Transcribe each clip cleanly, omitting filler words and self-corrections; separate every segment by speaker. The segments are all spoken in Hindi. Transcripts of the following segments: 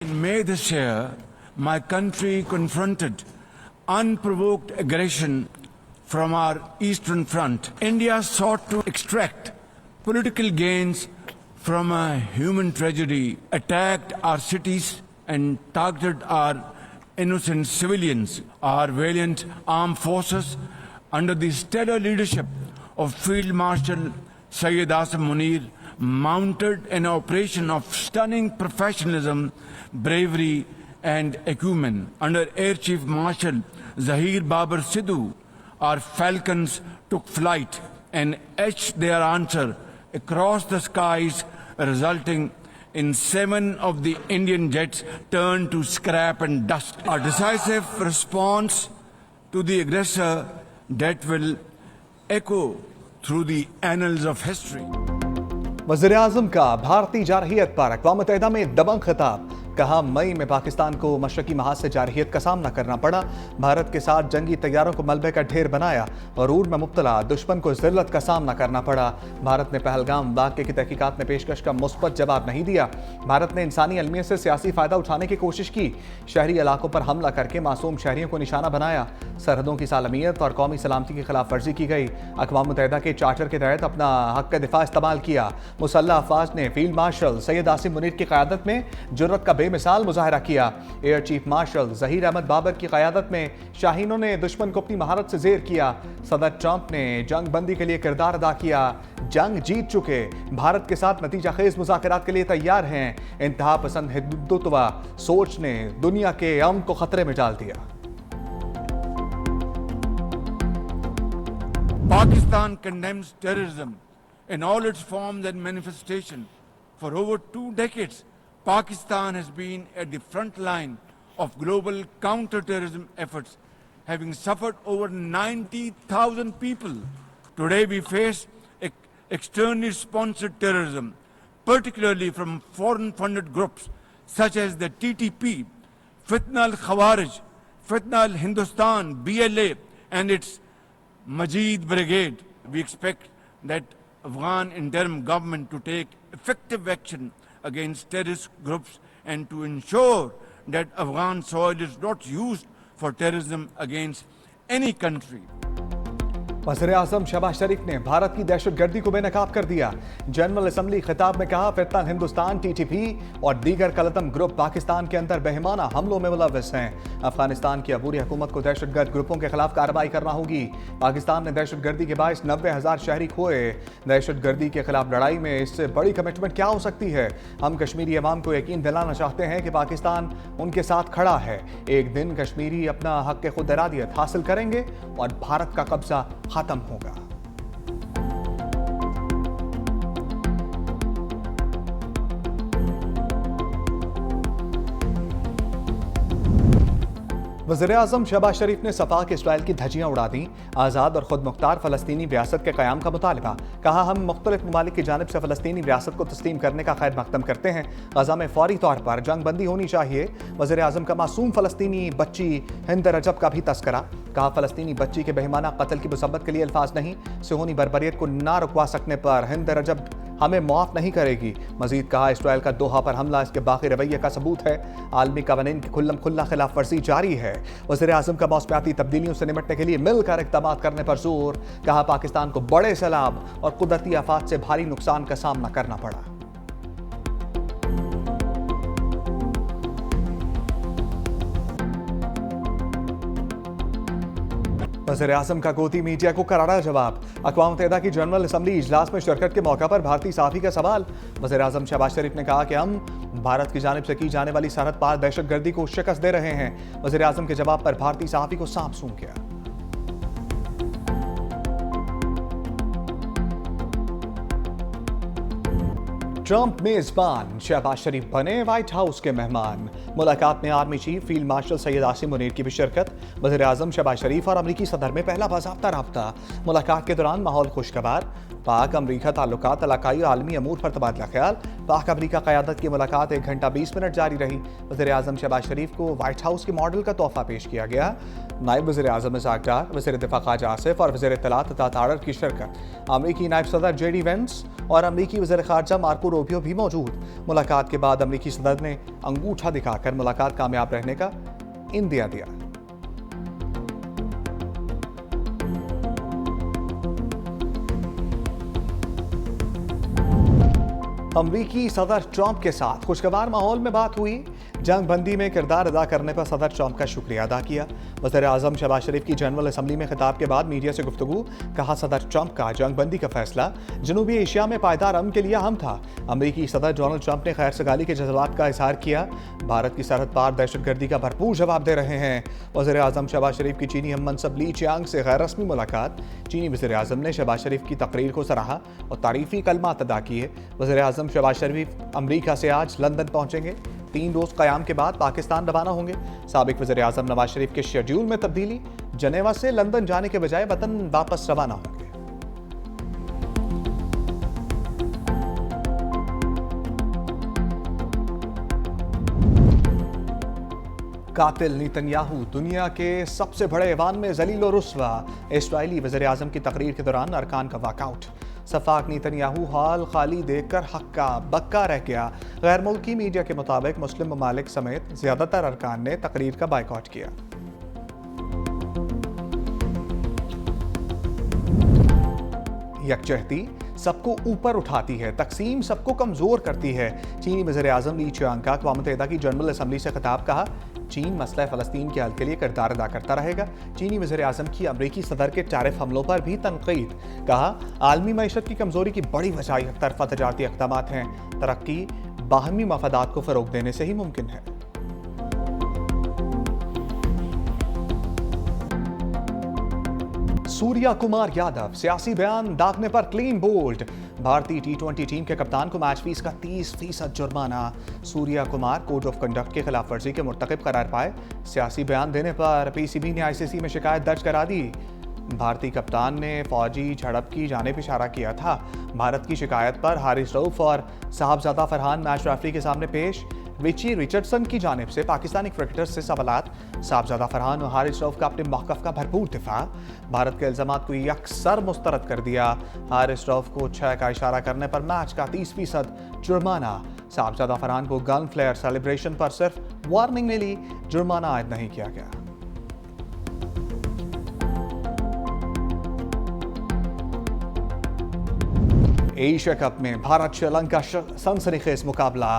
Speaker 1: In May this year, my country confronted unprovoked aggression from our eastern front. India sought to extract political gains from a human tragedy, attacked our cities and targeted our innocent civilians. Our valiant armed forces, under the stellar leadership of Field Marshal Syed Asim Munir, mounted an operation of stunning professionalism, bravery and acumen. Under Air Chief Marshal Zahir Babar Sidhu, our falcons took flight and etched their answer across the skies, resulting in 7 of the Indian jets turned to scrap and dust. Our decisive response to the aggressor that will echo through the annals of history.
Speaker 2: वज़ीर-ए-आज़म का भारतीय जारहियत पर अक़वाम मुत्तहिदा में दबंग खिताब। कहा, मई में पाकिस्तान को मशरकी महाज से जारहियत का सामना करना पड़ा। भारत के साथ जंगी तैयारों को मलबे का ढेर बनाया और ऊर में मुब्तला दुश्मन को ज़िल्लत का सामना करना पड़ा। भारत ने पहलगाम वाक़े की तहकीकात में पेशकश का मुस्बत जवाब नहीं दिया। भारत ने इंसानी अलमियत से सियासी फ़ायदा उठाने की कोशिश की। शहरी इलाकों पर हमला करके मासूम शहरियों को निशाना बनाया। सरहदों की सालमियत और कौमी सलामती की खिलाफ वर्जी की गई। अक़वाम मुत्तहिदा के चार्टर के तहत अपना हक़ दिफ़ा इस्तेमाल किया। मुसल्लह अफ़वाज ने फील्ड मार्शल सैयद आसिम मुनीर की क़यादत में जुर्रत का बेमिसाल मुजाहरा किया। Air chief marshal Zaheer Ahmed Babar की क़यादत में शाहीनों ने दुश्मन को अपनी महारत से ज़ेर किया। सदर ट्रंप ने जंग बंदी के लिए किरदार अदा किया। जंग जीत चुके, भारत के साथ नतीजा खेज मुज़ाकरात के लिए तैयार हैं। इंतहा पसंद हिंदुत्व सोच ने दुनिया के अमन को खतरे में डाल दिया।
Speaker 1: Pakistan condemns terrorism in all its forms and manifestation. For over 2 decades, Pakistan has been at the front line of global counter-terrorism efforts, having suffered over 90,000 people. Today we face externally sponsored terrorism, particularly from foreign-funded groups such as the TTP, Fitna al-Khawarij, Fitna al-Hindustan, BLA and its Majid Brigade. We expect that Afghan interim government to take effective action against terrorist groups and to ensure that Afghan soil is not used for terrorism against any country.
Speaker 2: वज़ीर-ए-आज़म शहबाज शरीफ ने भारत की दहशतगर्दी को बेनकाब कर दिया। जनरल असम्बली खिताब में कहा, फितना हिंदुस्तान, TTP और दीगर कलतम ग्रुप पाकिस्तान के अंदर बेहमाना हमलों में मुलव्वस हैं। अफगानिस्तान की अबूरी हुकूमत को दहशतगर्द ग्रुपों के खिलाफ कार्रवाई करना होगी। पाकिस्तान ने दहशतगर्दी के बायस 90,000 शहरी खोए। दहशतगर्दी के खिलाफ लड़ाई में इससे बड़ी कमिटमेंट क्या हो सकती है? हम कश्मीरी अवाम को यकीन दिलाना चाहते हैं कि पाकिस्तान उनके साथ खड़ा है। एक दिन कश्मीरी अपना हक़ खुद इरादियत हासिल करेंगे और भारत का कब्जा खत्म होगा। वज़ीर-ए-आज़म शहबाज शरीफ ने सफा के इसराइल की धज्जियां उड़ा दी। आज़ाद और खुद मुख्तार फ़लस्तीनी रियासत के क़याम का मुतालबा। कहा, हम मुख्तलिफ ममालिक की जानिब से फ़लस्तीनी रियासत को तस्लीम करने का खैर मक़दम करते हैं। गज़ा में फ़ौरी तौर पर जंग बंदी होनी चाहिए। वज़ीर-ए-आज़म का मासूम फ़लस्तीनी बच्ची हिंद रजब का भी तस्करा। कहा, फ़लस्तीनी बच्ची के बेईमाना कत्ल की मुसब्बत के लिए अल्फाज नहीं। सिहोनी बर्बरियत को ना रुकवा सकने पर हिंद रजब हमें माफ़ नहीं करेगी। मजीद कहा, इसराइल का दोहा पर हमला इसके बाकी रवैये का सबूत है। आलमी कवानीन की खुल्लम खुल्ला खिलाफ वर्जी जारी है। वज़ीर-ए-आज़म का मौसमियाती तब्दीलियों से निपटने के लिए मिलकर इक़दाम करने पर जोर। कहा, पाकिस्तान को बड़े सैलाब और कुदरती आफात से भारी नुकसान का सामना करना पड़ा। वज़ीर-ए-आज़म का गोदी मीडिया को करारा जवाब। अक़वाम मुत्तहिदा की जनरल असम्बली इजलास में शिरकत के मौका पर भारतीय सहाफ़ी का सवाल। वज़ीर-ए-आज़म शहबाज शरीफ ने कहा कि हम भारत की जानिब से की जाने वाली सरहद पार दहशतगर्दी को शिकस्त दे रहे हैं। वज़ीर-ए-आज़म के जवाब पर भारतीय सहाफ़ी को सांप सूंघ गया। ट्रंप मेजबान, शहबाज शरीफ बने व्हाइट हाउस के मेहमान। मुलाकात में army chief field marshal Syed Asim Munir की भी शिरकत। वज़ीर-ए-आज़म शहबाज शरीफ और अमरीकी सदर में पहला बाज़ाब्ता राब्ता। मुलाकात के दौरान माहौल खुशगवार। पाक अमरीका ताल्लुकात इलाकाई और आलमी अमूर पर तबादला ख्याल। पाक अमरीका क़यादत की मुलाकात 1 घंटा 20 मिनट जारी रही। वज़ीर-ए-आज़म शहबाज शरीफ को व्हाइट हाउस के मॉडल का तोहफा पेश किया गया। नायब वज़ीर-ए-आज़म इज़हाक़ डार, वज़ीर दिफ़ा ख़ाजा आसिफ और वज़ीर इत्तलात अता तारर की शिरकत। अमरीकी नायब सदर JD वेंस और अमरीकी वज़ीर ख़ारजा मार्को रूबियो भी मौजूद। मुलाकात के बाद अमेरिकी सदर ने अंगूठा दिखाकर मुलाकात कामयाब रहने का इंदिया दिया। अमरीकी सदर ट्रंप के साथ खुशगवार माहौल में बात हुई। जंगबंदी में किरदार अदा करने पर सदर ट्रंप का शुक्रिया अदा किया। वज़ीर आज़म शहबाज शरीफ की जनरल असम्बली में खिताब के बाद मीडिया से गुफ्तगू। कहा, सदर ट्रंप का जंगबंदी का फैसला जनूबी एशिया में पायदार अमन के लिए अहम था। अमरीकी सदर डोनाल्ड ट्रंप ने खैर सगाली के जज्बात का इजहार किया। भारत की सरहद पार दहशतगर्दी का भरपूर जवाब दे रहे हैं। वज़ीर आज़म शहबाज शरीफ की चीनी हम मनसब ली चियांग से गैर रस्मी मुलाकात। चीनी वज़ीर आज़म ने शहबाज शरीफ की तकरीर को सराहा और तारीफी कलमात अदा किए। वज़ीर आज़म शहबाज शरीफ अमरीका से आज लंदन पहुंचेंगे। 3 रोज कयाम के बाद पाकिस्तान रवाना होंगे। साबिक वज़ीर आज़म नवाज शरीफ के शेड्यूल में तब्दीली, जनेवा से लंदन जाने के बजाय वतन वापस रवाना होंगे। कातिल नेतन्याहू दुनिया के सबसे बड़े ऐवान में जलील और रुस्वा। इस्राएली वज़ीर आज़म की तकरीर के दौरान अरकान का वॉकआउट। सफाक नेतन्याहू हाल खाली देखकर हक्का बक्का रह गया। गैर मुल्की मीडिया के मुताबिक मुस्लिम ममालिक समेत ज्यादातर अरकान ने तकरीर का बायकॉट किया। यकजहती सबको ऊपर उठाती है, तकसीम सबको कमजोर करती है। चीनी वज़ीर आज़म ली चियांग का अक़वाम मुत्तहिदा की जनरल असम्बली से खिताब। कहा, चीन मसला फ़लस्तीन के हल के लिए किरदार अदा करता रहेगा। चीनी वज़ीर आज़म की अमरीकी सदर के टैरिफ हमलों पर भी तनकीद। कहा, आलमी मईशत की कमजोरी की बड़ी वजह एक तरफा तजारती इक़दामात हैं। तरक्की बाहमी मफादात को फ़रोग़ देने से ही मुमकिन है। सूर्या कुमार यादव सियासी बयान दागने पर क्लीन बोल्ड। भारतीय T20 टीम के कप्तान को मैच फीस का 30% जुर्माना। Surya Kumar code of conduct की खिलाफ वर्जी के मुर्तकिब करार पाए। सियासी बयान देने पर PCB ने ICC में शिकायत दर्ज करा दी। भारतीय कप्तान ने फौजी झड़प की जानिब इशारा किया था। भारत की शिकायत पर हारिस रऊफ और साहबजादा फरहान मैच रेफरी के सामने पेश। रिची रिचर्डसन की जानिब से पाकिस्तानी क्रिकेटर्स से सवालात। साहबजादा फरहान और हारिस रऊफ का अपने मौक़िफ़ का भरपूर दिफा। भारत के इल्ज़ामात को यकसर मुस्तरद कर दिया। हारिस रऊफ को 6 का इशारा करने पर मैच का 30% जुर्माना। साहबजादा फरहान को गन फ्लेयर सेलिब्रेशन पर सिर्फ वार्निंग मिली, जुर्माना आयद नहीं किया गया। एशिया कप में भारत श्रीलंका सनसनीखेज मुकाबला।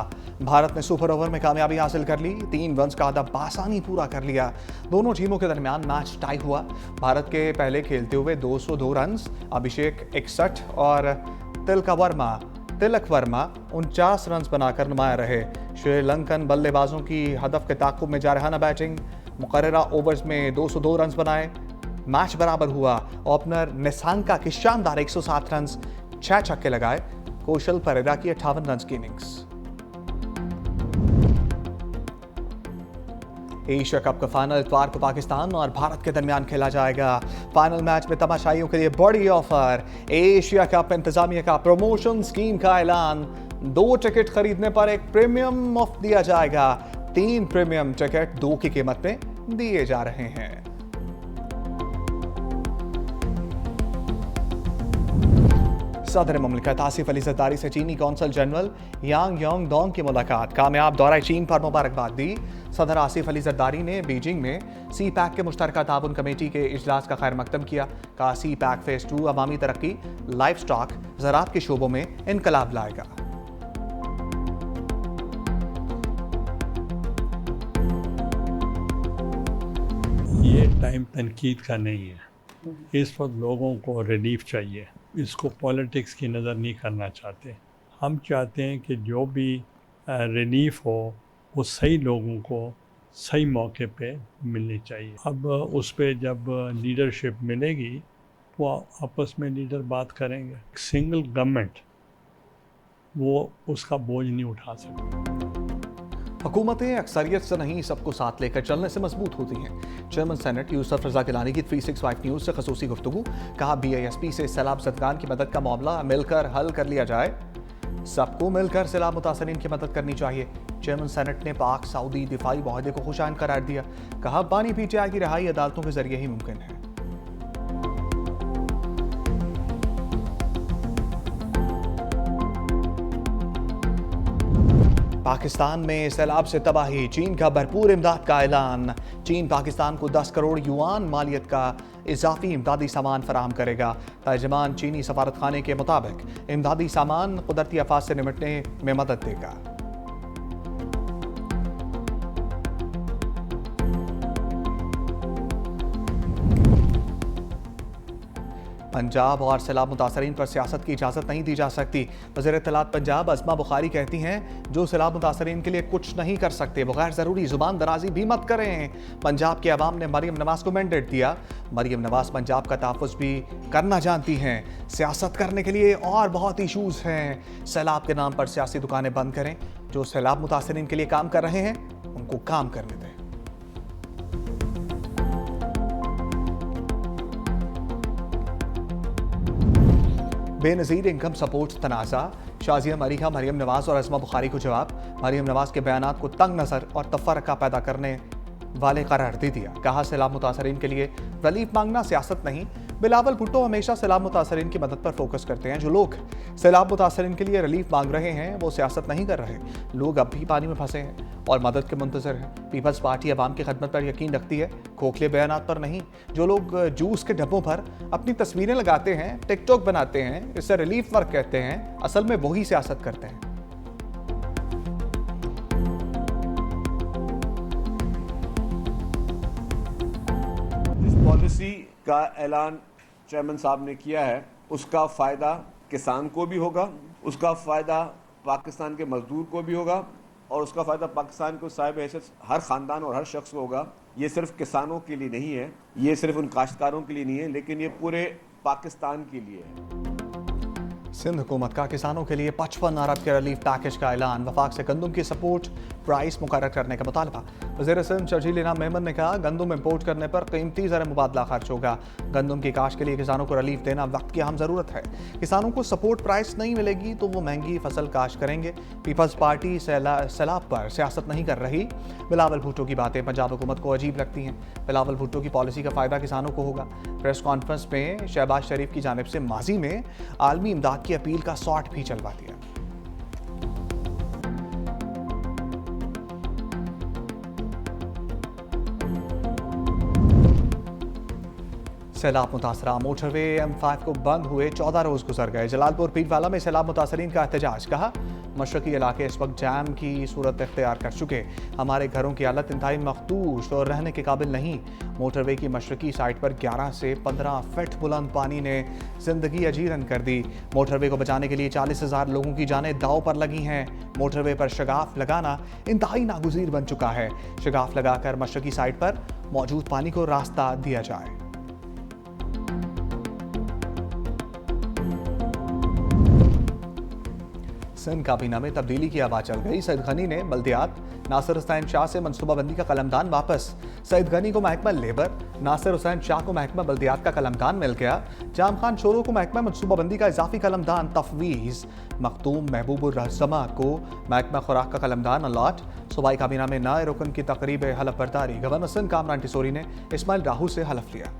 Speaker 2: भारत ने सुपर ओवर में कामयाबी हासिल कर ली। 3 रन्स का अहदा बासानी पूरा कर लिया। दोनों टीमों के दरमियान मैच टाई हुआ। भारत के पहले खेलते हुए 202 रन्स, अभिषेक 61 और तिलक वर्मा 49 रन्स बनाकर नुमाया रहे। श्रीलंकन बल्लेबाजों की हदफ के ताक़ुब में जारहाना बैटिंग। मुकर्ररा ओवर्स में 202 रन्स बनाए। मैच बराबर हुआ। ओपनर निसांका की शानदार 107 रन्स, 6 छक्के लगाए। कौशल परेरा की 58 रन्स की इनिंग्स। एशिया कप का फाइनल इतवार को पाकिस्तान और भारत के दरमियान खेला जाएगा। फाइनल मैच में तमाशाइयों के लिए बड़ी ऑफर। एशिया कप इंतजामिया का प्रमोशन स्कीम का ऐलान। 2 टिकट खरीदने पर 1 प्रीमियम मुफ्त दिया जाएगा। 3 प्रीमियम टिकट 2 की कीमत में दिए जा रहे हैं। सदर मुमलिकत आसिफ अली जरदारी से चीनी कौंसल जनरल यांग योंग डोंग की मुलाकात। कामयाब दौरा चीन पर मुबारकबाद दी। सदर आसिफ अली जरदारी ने बीजिंग में CPEC के मुश्तरका ताउन कमेटी के इजलास का खैर मकदम किया। कहा, CPEC फेज 2 अवामी तरक्की, लाइफ स्टॉक, ज़राअत के शोबों में इनकलाब लाएगा।
Speaker 3: ये टाइम तनकीद का नहीं है। इस वक्त लोगों को रिलीफ चाहिए। इसको पॉलिटिक्स की नज़र नहीं करना चाहते। हम चाहते हैं कि जो भी रिलीफ हो वो सही लोगों को सही मौके पे मिलनी चाहिए। अब उस पे जब लीडरशिप मिलेगी तो आपस में लीडर बात करेंगे। सिंगल गवर्नमेंट वो उसका बोझ नहीं उठा सकती।
Speaker 2: हुकूमतें अक्सरियत से नहीं सबको साथ लेकर चलने से मजबूत होती हैं। चेयरमैन सेनेट यूसुफ रज़ा गिलानी की 365 न्यूज़ से खसूसी गुफ्तगू। कहा, BISP से सैलाब ज़दगान की मदद का मामला मिलकर हल कर लिया जाए। सबको मिलकर सैलाब मुतासरीन की मदद करनी चाहिए। चेयरमैन सेनेट ने पाक सऊदी दिफाई मुआहदे को खुशाइन करार दिया। कहा, बानी PTI की रिहाई अदालतों के जरिए ही मुमकिन है। पाकिस्तान में सैलाब से तबाही, चीन का भरपूर इमदाद का ऐलान। चीन पाकिस्तान को 10 करोड़ युआन मालियत का इजाफी इमदादी सामान फराहम करेगा। तर्जमान चीनी सफारतखाने के मुताबिक इमदादी सामान कुदरती आफात से निपटने में मदद देगा। पंजाब और सैलाब मुतासरीन पर सियासत की इजाज़त नहीं दी जा सकती। वज़ीर इत्तलात पंजाब अज़मा बुखारी कहती हैं, जो सैलाब मुतासरीन के लिए कुछ नहीं कर सकते वो गैर ज़रूरी ज़ुबान दराजी भी मत करें। पंजाब के अवाम ने मरीम नवाज़ को मैंडेट दिया। मरीम नवाज़ पंजाब का तहफ़्फ़ुज़ भी करना जानती हैं। सियासत करने के लिए और बहुत इशूज़ हैं। सैलाब के नाम पर सियासी दुकानें बंद करें। जो सैलाब मुतासरीन के लिए काम कर रहे हैं उनको काम करने दें। बेनज़ीर इनकम सपोर्ट तनाज़ा, शाज़िया मरीहा मरीम नवाज़ और अज़मा बुखारी को जवाब। मरीम नवाज़ के बयानात को तंग नज़र और तफ़र्रक़ा पैदा करने वाले करार दे दिया। कहा, सैलाब मुतासरीन के लिए रिलीफ मांगना सियासत नहीं। बिलावल भुट्टो हमेशा सैलाब मुतासरीन की मदद पर फोकस करते हैं। जो लोग सैलाब मुतासरीन के लिए रिलीफ मांग रहे हैं वो सियासत नहीं कर रहे। लोग अब भी पानी में फंसे हैं और मदद के मुंतज़र हैं। पीपल्स पार्टी अवाम की खदमत पर यकीन रखती है, खोखले बयानात पर नहीं। जो लोग जूस के डब्बों पर अपनी तस्वीरें लगाते हैं, टिकटॉक बनाते हैं, इससे रिलीफ वर्क कहते हैं, असल में वही सियासत करते हैं।
Speaker 4: जिस पॉलिसी का ऐलान चेयरमैन साहब ने किया है उसका फ़ायदा किसान को भी होगा, उसका फ़ायदा पाकिस्तान के मजदूर को भी होगा और उसका फ़ायदा पाकिस्तान को साहिब हैसियत हर ख़ानदान और हर शख्स को होगा। ये सिर्फ किसानों के लिए नहीं है, ये सिर्फ उन काश्तकारों के लिए नहीं है, लेकिन ये पूरे पाकिस्तान के लिए है।
Speaker 2: सिंध हुकूमत का किसानों के लिए 55 अरब के रिलीफ पैकेज का ऐलान। वफाक से गंदम की सपोर्ट प्राइस मुकर्रर करने का मुतालबा। वज़ीर सिंध शर्जील इनाम मेमन ने कहा, गंदम इम्पोर्ट करने पर कीमती ज़र मुबादला खर्च होगा। गंदम की काश्त के लिए किसानों को रिलीफ देना वक्त की अहम ज़रूरत है। किसानों को सपोर्ट प्राइस नहीं मिलेगी तो वो महंगी फसल काश्त करेंगे। पीपल्स पार्टी सैलाब पर सियासत नहीं कर रही। बिलावल भुट्टो की बातें पंजाब हुकूमत को अजीब लगती हैं। बिलावल भुट्टो की पॉलिसी का फ़ायदा किसानों को होगा। प्रेस कॉन्फ्रेंस में शहबाज शरीफ की जानिब से माजी में आलमी इमदाद की अपील का शॉट भी चलवा दिया। सैलाब मुतासरा मोटरवे M5 को बंद हुए 14 रोज गुजर गए। जलालपुर पीरवाला में सैलाब मुतासरीन का एहतजाज। कहा, मशरकी इलाके इस वक्त जैम की सूरत इख्तियार कर चुके। हमारे घरों की हालत इंतहाई मखदूश और रहने के काबिल नहीं। मोटरवे की मशरकी साइड पर 11 से 15 फीट बुलंद पानी ने जिंदगी अजीरन कर दी। मोटरवे को बचाने के लिए 40,000 लोगों की जानें दाव पर लगी हैं। मोटरवे पर शगाफ लगाना इंतहाई नागुज़ीर बन चुका है। शगाफ लगाकर मशरकी साइड पर मौजूद पानी को रास्ता दिया जाए। सिंध काबीना में तब्दीली की आवाज़ चल गई। सईद गनी ने बल्दियात, नासिर हुसैन शाह से मनसूबाबंदी का कलमदान वापस। सईद गनी को महकमा लेबर, नासिर हुसैन शाह को महकमा बल्दियात का कलमदान मिल गया। जाम खान शोरो को महकमा मनसूबाबंदी का इजाफी कलमदान तफवीज़। मखतूम महबूबुर रहज़मा को महकमा खुराक का कलमदान अलॉट। सूबाई काबीना में नए रुकन की तकरीब हलफ बर्दारी। गवर्नर सिंध कामरान टिसोरी ने इस्माइल राहू से हलफ लिया।